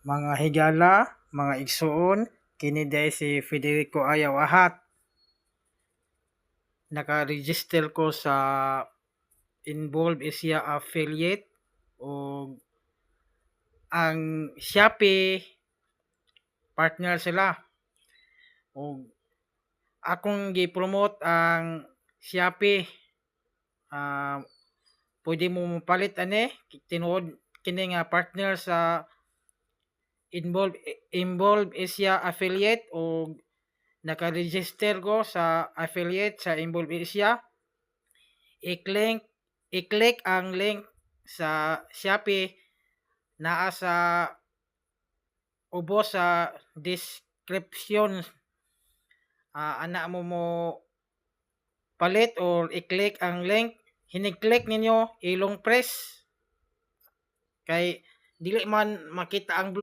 Mga higala, mga igsoon, kini day si Federico Ayaw Ahat. Naka-register ko sa Involve Asia Affiliate o ang Shopee partner sila. O akong gi-promote ang Shopee. Pwede mo mapalit ani tinuod kini nga partner sa Involve Asia Affiliate o naka-register ko sa affiliate sa Involve Asia. I-click ang link sa Shopee naa sa ubos sa description. Ana mo palit or i-click ang link. Hinig-click ninyo ilong press kay dili man makita ang